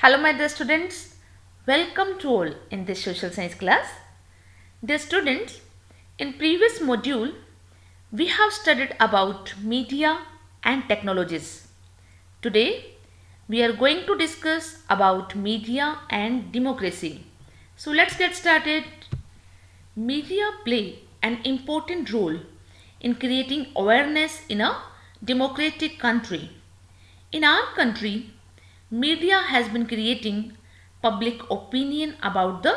Hello my dear students, welcome to all in this social science class. Dear students, in previous module we have studied about media and technologies. Today we are going to discuss about media and democracy. So let's get started. Media play an important role in creating awareness in a democratic country. In our country, media has been creating public opinion about the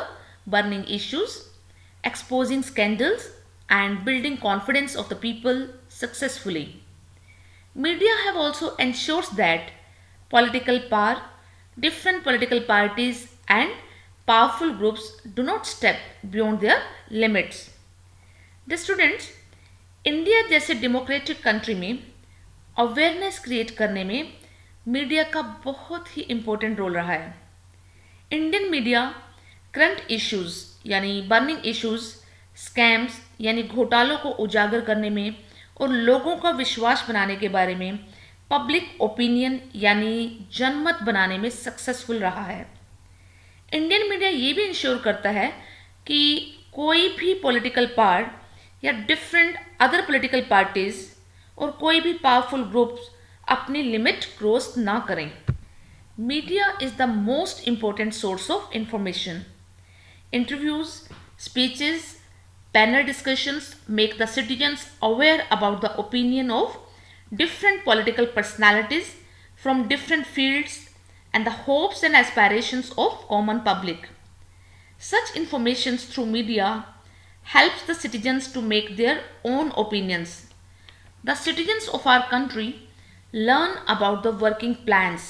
burning issues, exposing scandals, and building confidence of the people successfully. Media have also ensures that political power, different political parties, and powerful groups do not step beyond their limits. The students, India जैसे democratic country में awareness create करने में media का बहुत ही important role रहा है. Indian media current issues यानी burning issues, scams यानी घोटालों को उजागर करने में और लोगों का विश्वास बनाने के बारे में पब्लिक ओपिनियन यानी जनमत बनाने में सक्सेसफुल रहा है. इंडियन मीडिया ये भी इंश्योर करता है कि कोई भी पॉलिटिकल पार्ट या डिफरेंट अदर पॉलिटिकल पार्टीज और कोई भी पावरफुल ग्रुप्स अपनी लिमिट क्रॉस ना करें. Media is the most important source of information. Interviews, speeches, panel discussions make the citizens aware about the opinion of different political personalities from different fields and the hopes and aspirations of common public. Such informations through media helps the citizens to make their own opinions. The citizens of our country learn about the working plans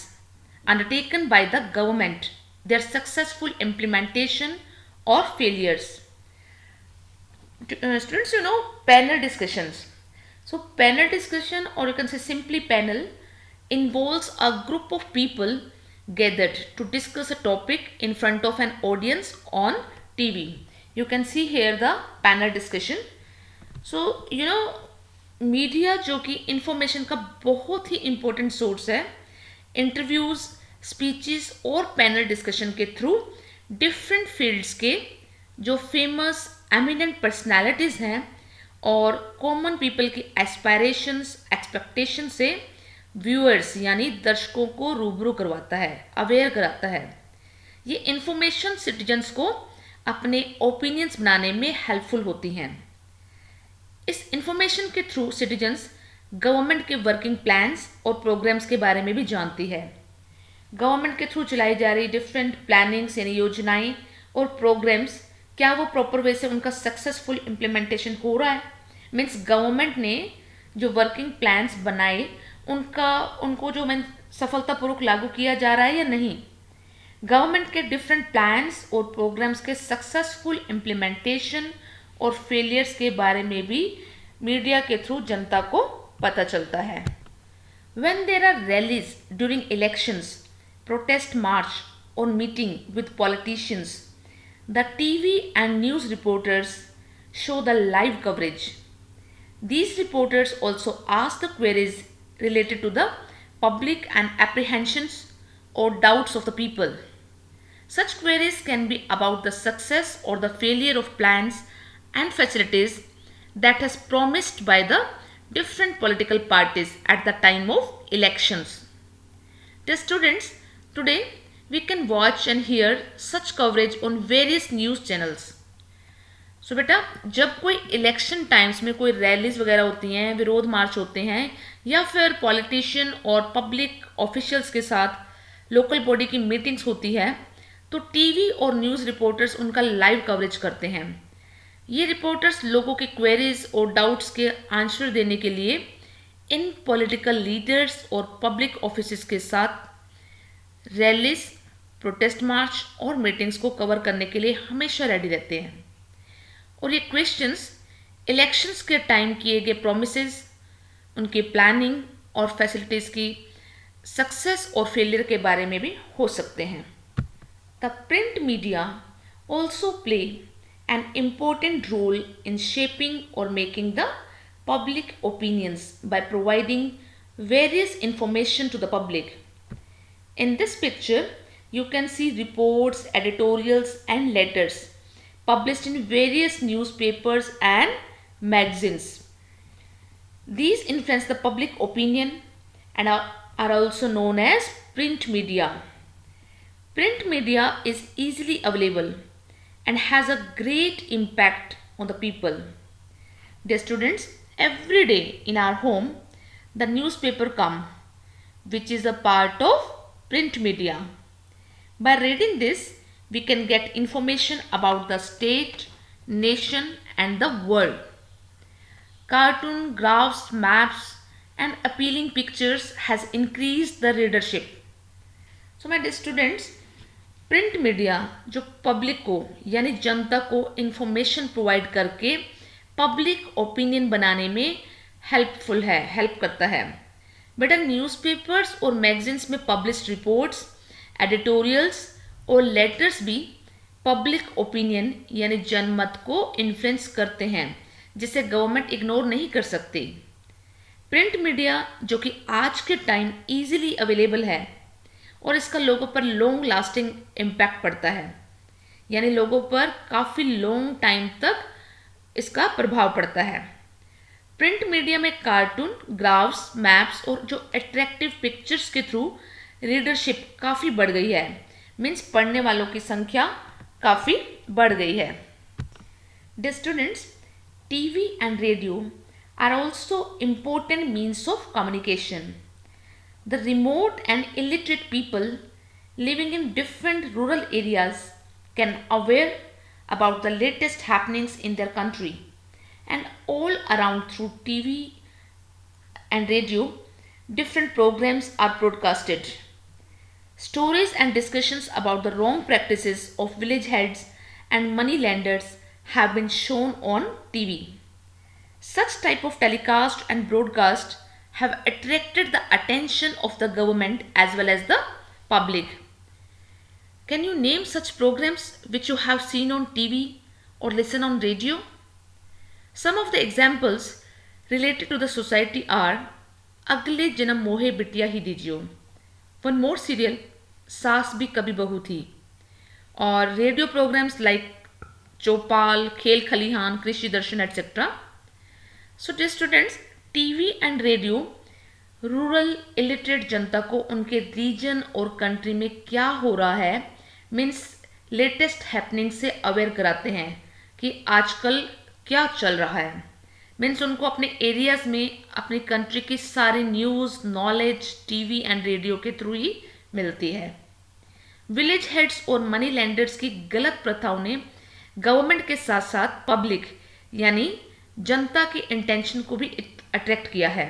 undertaken by the government, their successful implementation or failures. Students, panel discussions. So panel discussion, or you can say simply panel, involves a group of people gathered to discuss a topic in front of an audience on TV. You can see here the panel discussion. So media जो कि information का बहुत ही important source है, interviews, speeches और panel discussion के through different fields के जो famous eminent personalities हैं और कॉमन पीपल की एस्पायरेशंस, एक्सपेक्टेशन से व्यूअर्स यानी दर्शकों को रूबरू करवाता है, अवेयर कराता है. ये इंफॉर्मेशन सिटीजन्स को अपने ओपिनियंस बनाने में हेल्पफुल होती हैं. इस इंफॉर्मेशन के थ्रू सिटीजन्स गवर्नमेंट के वर्किंग प्लान्स और प्रोग्राम्स के बारे में भी जानती है. गवर्नमेंट के थ्रू चलाई जा रही डिफरेंट प्लानिंग्स यानी योजनाएं और प्रोग्राम्स, क्या वो प्रॉपर वे से उनका सक्सेसफुल इम्प्लीमेंटेशन हो रहा है. मीन्स गवर्नमेंट ने जो वर्किंग प्लान्स बनाए उनको जो सफलतापूर्वक लागू किया जा रहा है या नहीं. गवर्नमेंट के डिफरेंट प्लान्स और प्रोग्राम्स के सक्सेसफुल इम्प्लीमेंटेशन और फेलियर्स के बारे में भी मीडिया के थ्रू जनता को पता चलता है. When there are rallies during elections, protest march और meeting with politicians, the TV and news reporters show the live coverage. These reporters also ask the queries related to the public and apprehensions or doubts of the people. Such queries can be about the success or the failure of plans and facilities that is promised by the different political parties at the time of elections. Dear students, today we can watch and hear such coverage on various news channels. So बेटा, जब कोई election times में कोई rallies वगैरह होती हैं, विरोध मार्च होते हैं या फिर पॉलिटिशियन और पब्लिक ऑफिशियल्स के साथ लोकल बॉडी की मीटिंग्स होती है, तो टीवी और न्यूज़ रिपोर्टर्स उनका लाइव कवरेज करते हैं. ये रिपोर्टर्स लोगों के क्वेरीज और डाउट्स के आंसर देने के लिए इन पॉलिटिकल लीडर्स और पब्लिक ऑफिस के साथ रैलीज, प्रोटेस्ट मार्च और मीटिंग्स को कवर करने के लिए हमेशा रेडी रहते हैं. और ये क्वेश्चंस इलेक्शंस के टाइम किए गए प्रोमिसेस, उनकी प्लानिंग और फैसिलिटीज़ की सक्सेस और फेलियर के बारे में भी हो सकते हैं. The print media also play an important role in shaping और making the public opinions by providing various information to the public. In this picture, you can see reports, editorials, and letters published in various newspapers and magazines. These influence the public opinion and are also known as print media. Print media is easily available and has a great impact on the people. Dear students, every day in our home, the newspaper come, which is a part of print media. By reading this, we can get information about the state, nation, and the world. Cartoon, graphs, maps, and appealing pictures has increased the readership. So my dear students, print media जो public को यानी जनता को information provide करके public opinion बनाने में help करता है। बेटा न्यूज़पेपर्स और मैगजीन्स में पब्लिश्ड रिपोर्ट्स, एडिटोरियल्स और लेटर्स भी पब्लिक ओपिनियन यानी जनमत को इन्फ्लुएंस करते हैं, जिसे गवर्नमेंट इग्नोर नहीं कर सकती। प्रिंट मीडिया जो कि आज के टाइम इजीली अवेलेबल है और इसका लोगों पर लॉन्ग लास्टिंग इम्पैक्ट पड़ता है, यानी लोगों पर काफ़ी लॉन्ग टाइम तक इसका प्रभाव पड़ता है। प्रिंट मीडिया में कार्टून, ग्राफ्स, मैप्स और जो अट्रैक्टिव पिक्चर्स के थ्रू रीडरशिप काफ़ी बढ़ गई है, मीन्स पढ़ने वालों की संख्या काफ़ी बढ़ गई है। Dear students, TV and radio are also important means of communication. The remote and illiterate people living in different rural areas can aware about the latest happenings in their country, and all around through TV and radio different programs are broadcasted. Stories and discussions about the wrong practices of village heads and money lenders have been shown on TV. Such type of telecast and broadcast have attracted the attention of the government as well as the public. Can you name such programs which you have seen on TV or listen on radio? Some of the examples related to the society are Agle Janam Mohe Bitya Hi Dijiyo, one more serial, Saas Bhi Kabhi Bahu Thi, or radio programs like Chopal, Khel Khalihan, Krishi Darshan, etc. So dear students, TV and radio rural illiterate जनता को उनके reason और country में क्या हो रहा है, means latest happening से aware कराते हैं कि आजकल क्या चल रहा है। मीन्स उनको अपने एरियाज में अपनी कंट्री की सारी news, knowledge TV and radio के थ्रू ही मिलती है। विलेज हेड्स और मनी लैंडर्स की गलत प्रथाओं ने गवर्नमेंट के साथ साथ पब्लिक यानी जनता की इंटेंशन को भी अट्रैक्ट किया है।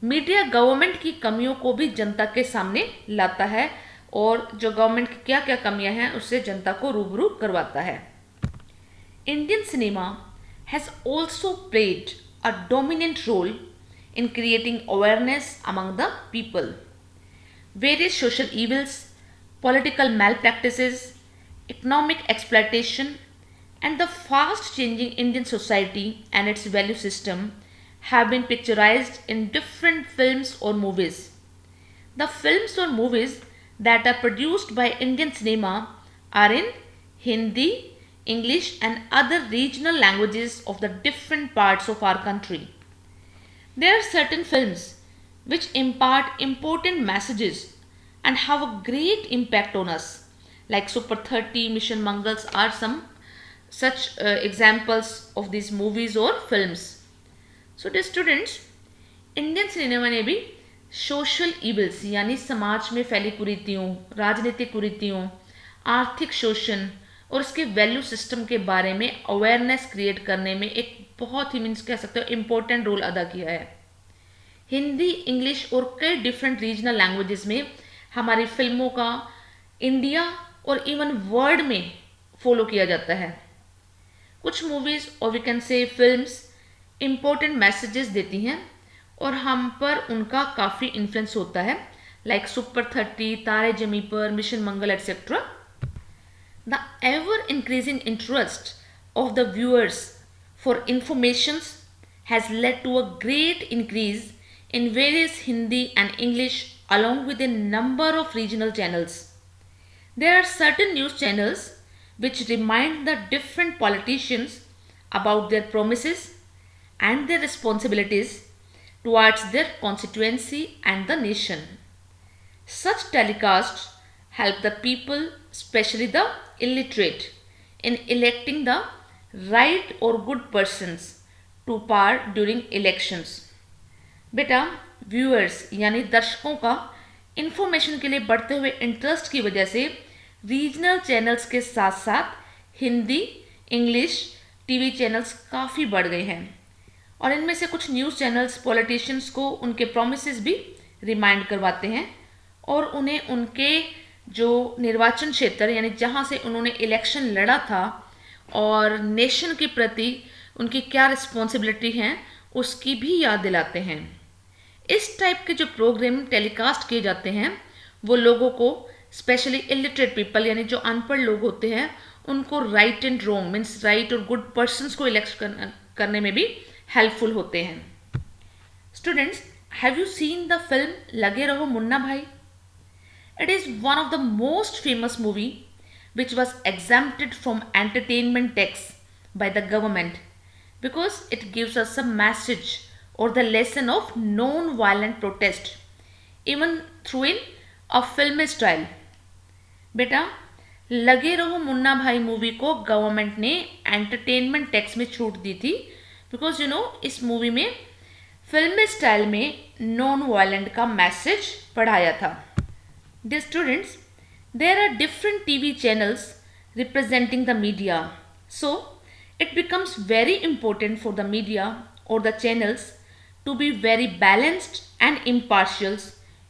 मीडिया गवर्नमेंट की कमियों को भी जनता के सामने लाता है और जो गवर्नमेंट की क्या क्या कमियां हैं उससे जनता को रूबरू करवाता है। Indian cinema has also played a dominant role in creating awareness among the people. Various social evils, political malpractices, economic exploitation, and the fast changing Indian society and its value system have been picturized in different films or movies. The films or movies that are produced by Indian cinema are in Hindi, English, and other regional languages of the different parts of our country. There are certain films which impart important messages and have a great impact on us, like Super 30, Mission Mangals are some such examples of these movies or films. So dear students, Indian cinema ने भी social evils यानी समाज में फैली कुरीतियों, राजनीतिक कुरीतियों, आर्थिक शोषण और उसके वैल्यू सिस्टम के बारे में अवेयरनेस क्रिएट करने में एक बहुत ही मीन्स कह सकते हो इम्पोर्टेंट रोल अदा किया है। हिंदी, इंग्लिश और कई डिफरेंट रीजनल लैंग्वेजेस में हमारी फिल्मों का इंडिया और इवन वर्ल्ड में फॉलो किया जाता है। कुछ मूवीज़ और we can say films important messages देती हैं और हम पर उनका काफ़ी इन्फ्लुएंस होता है, लाइक सुपर 30, तारे जमी पर, mission Mangal etcetera. The ever increasing interest of the viewers for informations has led to a great increase in various Hindi and English along with a number of regional channels. There are certain news channels which remind the different politicians about their promises and their responsibilities towards their constituency and the nation. Such telecasts help the people, especially the illiterate, in electing the right or good persons to power during elections. बेटा viewers यानी दर्शकों का information के लिए बढ़ते हुए interest की वजह से रीजनल चैनल्स के साथ साथ हिंदी, इंग्लिश टीवी चैनल्स काफ़ी बढ़ गए हैं और इनमें से कुछ न्यूज़ चैनल्स पॉलिटिशियंस को उनके प्रोमिसेस भी रिमाइंड करवाते हैं और उन्हें उनके जो निर्वाचन क्षेत्र यानी जहां से उन्होंने इलेक्शन लड़ा था और नेशन के प्रति उनकी क्या रिस्पॉन्सिबिलिटी हैं उसकी भी याद दिलाते हैं। इस टाइप के जो प्रोग्राम टेलीकास्ट किए जाते हैं वो लोगों को स्पेशली इलिटरेट पीपल यानी जो अनपढ़ लोग होते हैं उनको right and wrong means right और गुड पर्सन्स को इलेक्ट करने में भी हेल्पफुल होते हैं। Students, have you seen the film लगे रहो मुन्ना भाई? It is one of the most famous movie which was exempted from entertainment tax by the government because it gives us a message or the lesson of non-violent protest even through in a film style. बेटा लगे रहो मुन्ना भाई movie को government ने entertainment tax में छूट दी थी because इस मूवी में फिल्म स्टाइल में नॉन वायलेंट का मैसेज पढ़ाया था। Dear students, there are different TV channels representing the media. So, it becomes very important for the media or the channels to be very balanced and impartial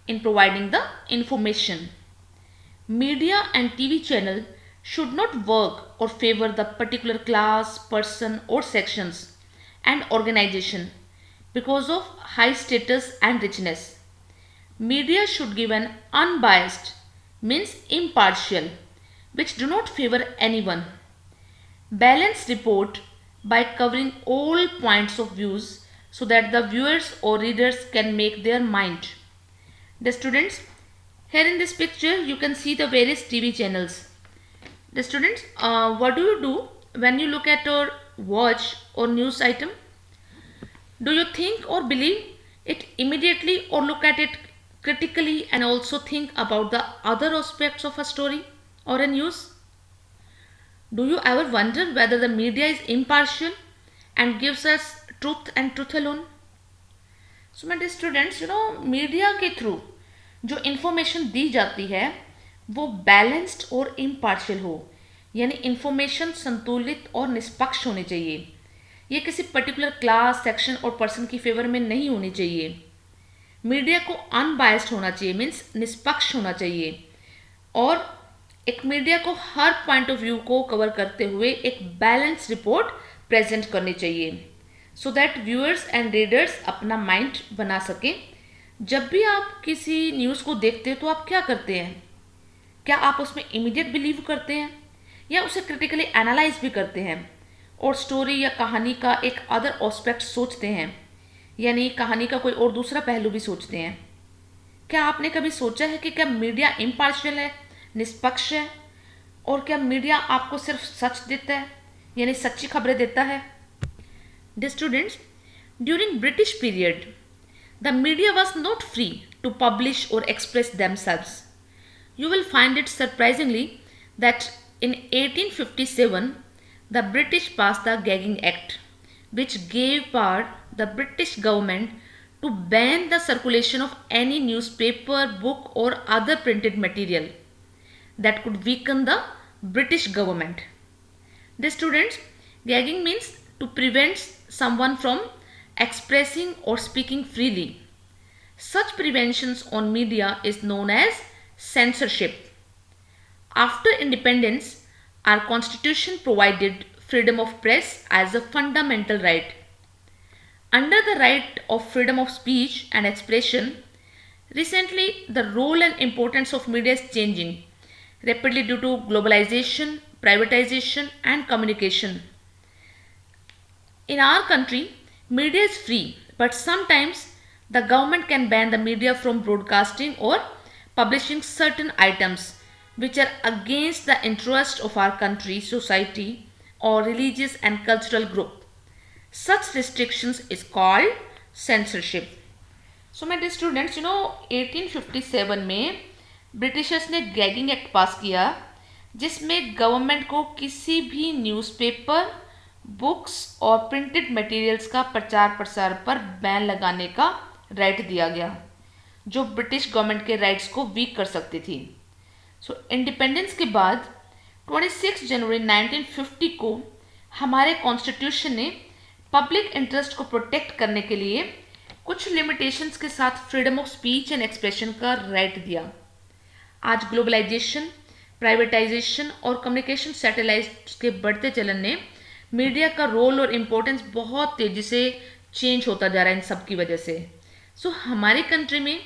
in providing the information. Media and TV channel should not work or favor the particular class, person or sections and organization because of high status and richness. Media should give an unbiased means impartial which do not favor anyone. Balanced report by covering all points of views so that the viewers or readers can make their mind. The students, here in this picture you can see the various TV channels. The students, what do you do when you look at or watch or news item? Do you think or believe it immediately or look at it critically and also think about the other aspects of a story or a news? Do you ever wonder whether the media is impartial and gives us truth and truth alone? So my dear students, media के through जो information दी जाती है वो balanced और impartial हो यानी information संतुलित और निष्पक्ष होनी चाहिए। ये किसी पर्टिकुलर क्लास, सेक्शन और पर्सन की फेवर में नहीं होनी चाहिए। मीडिया को अनबायस्ड होना चाहिए मीन्स निष्पक्ष होना चाहिए और एक मीडिया को हर पॉइंट ऑफ व्यू को कवर करते हुए एक बैलेंस रिपोर्ट प्रेजेंट करनी चाहिए so that viewers and readers अपना माइंड बना सकें। जब भी आप किसी न्यूज़ को देखते हैं तो आप क्या करते हैं? क्या आप उसमें इमीडिएट बिलीव करते हैं या उसे क्रिटिकली एनालाइज भी करते हैं और स्टोरी या कहानी का एक अदर एस्पेक्ट सोचते हैं यानी कहानी का कोई और दूसरा पहलू भी सोचते हैं? क्या आपने कभी सोचा है कि क्या मीडिया इम्पार्शियल है, निष्पक्ष है और क्या मीडिया आपको सिर्फ सच देता है यानी सच्ची खबरें देता है? Dear students, during British period, the media was not free to publish or express themselves. You will find it surprisingly that in 1857, the British passed the Gagging Act, which gave power the British government to ban the circulation of any newspaper, book or other printed material that could weaken the British government. The students, gagging means to prevent someone from expressing or speaking freely. Such preventions on media is known as censorship. After independence, our constitution provided freedom of press as a fundamental right. Under the right of freedom of speech and expression, recently the role and importance of media is changing rapidly due to globalization, privatization and communication. In our country, media is free, but sometimes the government can ban the media from broadcasting or publishing certain items which are against the interest of our country, society, or religious and cultural group. Such restrictions is called censorship. So my dear students, 1857 में Britishers ने gagging act pass किया, जिसमें government को किसी भी newspaper, books और printed materials का प्रचार प्रसार पर बैन लगाने का राइट दिया गया, जो ब्रिटिश गवर्नमेंट के राइट्स को वीक कर सकती थी। इंडिपेंडेंस के बाद 26 जनवरी 1950 को हमारे कॉन्स्टिट्यूशन ने पब्लिक इंटरेस्ट को प्रोटेक्ट करने के लिए कुछ लिमिटेशंस के साथ freedom of speech and expression का राइट दिया। आज ग्लोबलाइजेशन, प्राइवेटाइजेशन और कम्युनिकेशन सैटेलाइट्स के बढ़ते चलन ने मीडिया का रोल और इम्पोर्टेंस बहुत तेज़ी से चेंज होता जा रहा है इन सब की वजह से। हमारी कंट्री में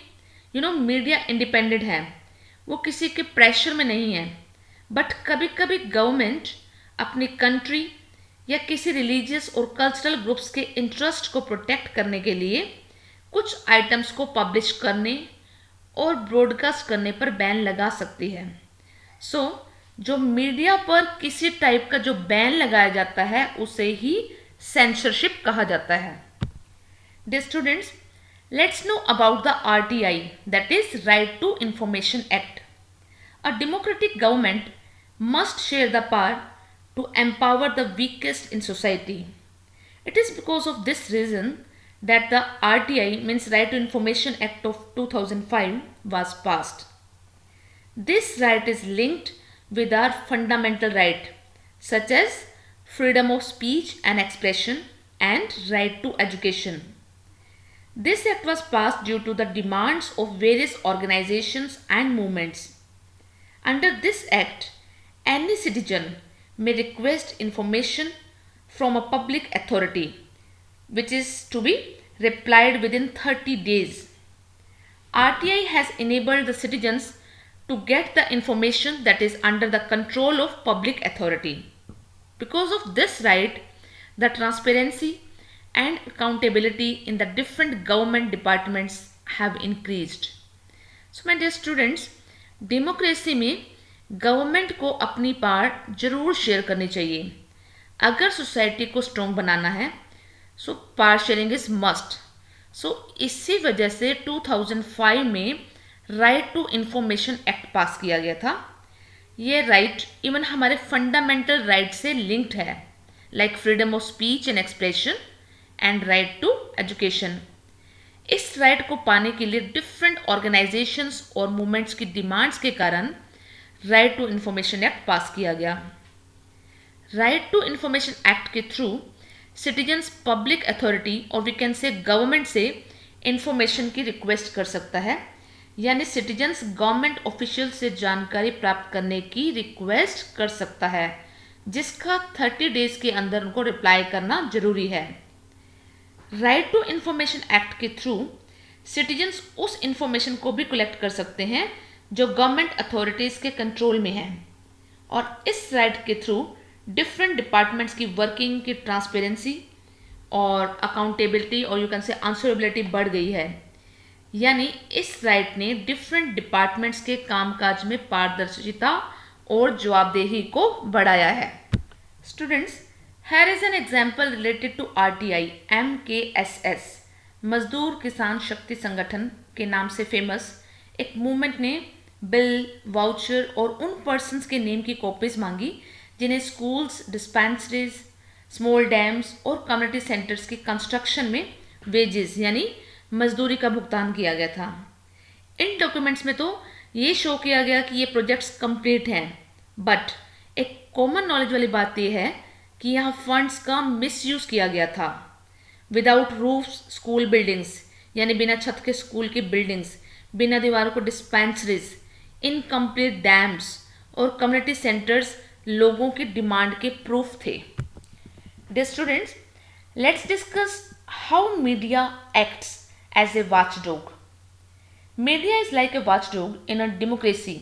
मीडिया इंडिपेंडेंट है, वो किसी के प्रेशर में नहीं है, बट कभी कभी गवर्नमेंट अपनी कंट्री या किसी रिलीजियस और कल्चरल ग्रुप्स के इंटरेस्ट को प्रोटेक्ट करने के लिए कुछ आइटम्स को पब्लिश करने और ब्रॉडकास्ट करने पर बैन लगा सकती है। जो मीडिया पर किसी टाइप का जो बैन लगाया जाता है उसे ही सेंसरशिप कहा जाता है। Dear students, let's know about the RTI, that is Right to Information Act. A democratic government must share the power to empower the weakest in society. It is because of this reason that the RTI, means Right to Information Act of 2005, was passed. This right is linked with our fundamental right, such as freedom of speech and expression and right to education. This act was passed due to the demands of various organizations and movements. Under this act, any citizen may request information from a public authority, which is to be replied within 30 days. RTI has enabled the citizens to get the information that is under the control of public authority. Because of this right, the transparency and accountability in the different government departments have increased. So my dear students, democracy में government को अपनी part जरूर share करनी चाहिए। अगर society को strong बनाना है part sharing is must. इसी वजह से 2005 में right to information act pass किया गया था। ये राइट इवन हमारे फंडामेंटल राइट से लिंक्ड है, like freedom of speech and expression and right to education. इस राइट को पाने के लिए डिफरेंट ऑर्गेनाइजेशंस और मूवमेंट्स की डिमांड्स के कारण right to information act pass किया गया। राइट टू इंफॉर्मेशन एक्ट के थ्रू सिटीजन्स पब्लिक अथॉरिटी और वी कैन से गवर्नमेंट से इंफॉर्मेशन की रिक्वेस्ट कर सकता है, यानी सिटीजन्स गवर्नमेंट ऑफिशियल से जानकारी प्राप्त करने की रिक्वेस्ट कर सकता है, जिसका 30 डेज के अंदर उनको रिप्लाई करना जरूरी है। राइट टू इंफॉर्मेशन एक्ट के थ्रू सिटीजन्स उस इंफॉर्मेशन को भी कलेक्ट कर सकते हैं जो गवर्नमेंट अथॉरिटीज़ के कंट्रोल में है, और इस राइट के थ्रू डिफरेंट डिपार्टमेंट्स की वर्किंग की ट्रांसपेरेंसी और अकाउंटेबिलिटी और यू कैन से आंसरेबिलिटी बढ़ गई है। यानी इस राइट ने डिफरेंट डिपार्टमेंट्स के कामकाज में पारदर्शिता और जवाबदेही को बढ़ाया है। Students, here is an example related to RTI MKSS, मजदूर किसान शक्ति संगठन के नाम से फेमस एक मूवमेंट ने बिल, वाउचर और उन पर्सन्स के नेम की कॉपीज मांगी जिन्हें स्कूल्स, डिस्पेंसरीज, स्मॉल डैम्स और कम्युनिटी सेंटर्स की कंस्ट्रक्शन में वेजेस यानी मजदूरी का भुगतान किया गया था। इन डॉक्यूमेंट्स में तो ये शो किया गया कि ये प्रोजेक्ट्स कंप्लीट हैं, बट एक कॉमन नॉलेज वाली बात यह है कि यहाँ फंड्स का मिसयूज़ किया गया था। विदाउट रूफ्स स्कूल बिल्डिंग्स, यानी बिना छत के स्कूल की बिल्डिंग्स, बिना दीवारों को डिस्पेंसरीज, इनकम्प्लीट डैम्स और कम्युनिटी सेंटर्स लोगों की डिमांड के प्रूफ थे। Dear students, let's discuss how media acts as a watchdog. Media is like a watchdog in a democracy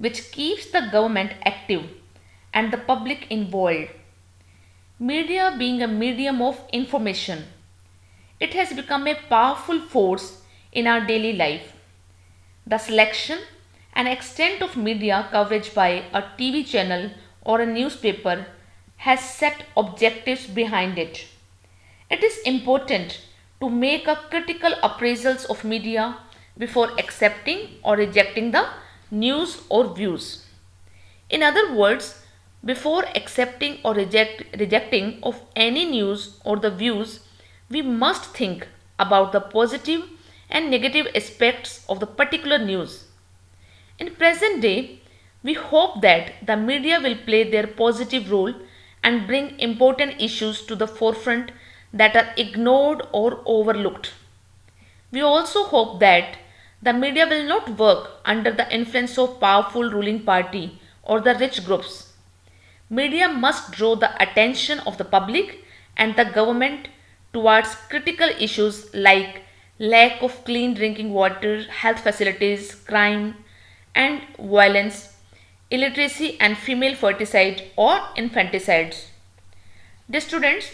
which keeps the government active and the public involved. Media being a medium of information, it has become a powerful force in our daily life. The selection An extent of media coverage by a TV channel or a newspaper has set objectives behind it. It is important to make a critical appraisals of media before accepting or rejecting the news or views. In other words, before accepting or rejecting of any news or the views, we must think about the positive and negative aspects of the particular news. In present day, we hope that the media will play their positive role and bring important issues to the forefront that are ignored or overlooked. We also hope that the media will not work under the influence of powerful ruling party or the rich groups. Media must draw the attention of the public and the government towards critical issues like lack of clean drinking water, health facilities, crime and violence, illiteracy and female ferticide or infanticides. Dear students,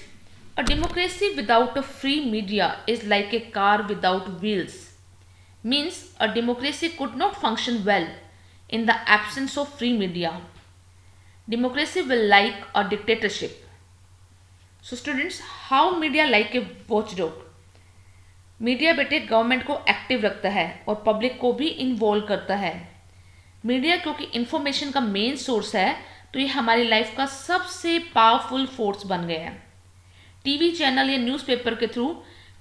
a democracy without a free media is like a car without wheels. Means a democracy could not function well in the absence of free media. Democracy will like a dictatorship. So students, how media like a watchdog? Media बेटे government को active रखता है और public को भी involve करता है। Media क्योंकि इंफॉर्मेशन का मेन सोर्स है तो ये हमारी लाइफ का सबसे पावरफुल फोर्स बन गया है। टीवी चैनल या न्यूज़पेपर के थ्रू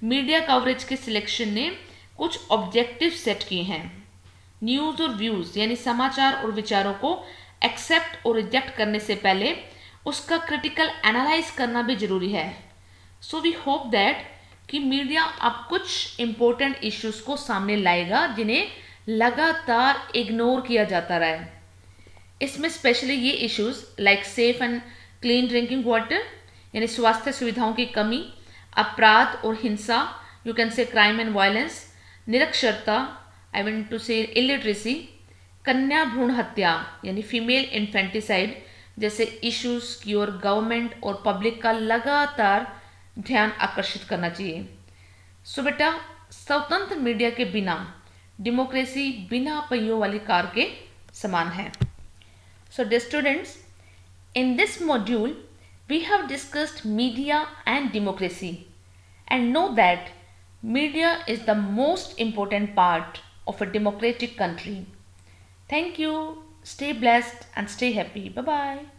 मीडिया कवरेज के सिलेक्शन ने कुछ ऑब्जेक्टिव सेट किए हैं। न्यूज़ और व्यूज़ यानी समाचार और विचारों को एक्सेप्ट और रिजेक्ट करने से पहले उसका क्रिटिकल एनालाइज करना भी जरूरी है। सो वी होप दैट कि मीडिया अब कुछ इम्पोर्टेंट इश्यूज को सामने लाएगा जिन्हें लगातार इग्नोर किया जाता रहा है। इसमें स्पेशली ये issues like safe and clean drinking water यानी स्वास्थ्य सुविधाओं की कमी, अपराध और हिंसा, you can say crime and violence, निरक्षरता, आई वांट टू से इलिटरेसी, कन्या भ्रूण हत्या यानी फीमेल इन्फेंटिसाइड जैसे इश्यूज की ओर गवर्नमेंट और पब्लिक का लगातार ध्यान आकर्षित करना चाहिए। सो बेटा, स्वतंत्र मीडिया के बिना डेमोक्रेसी बिना पहियों वाली कार के समान है। So dear students, in this module we have discussed media and democracy and know that media is the most important part of a democratic country. Thank you. Stay blessed and stay happy. Bye bye.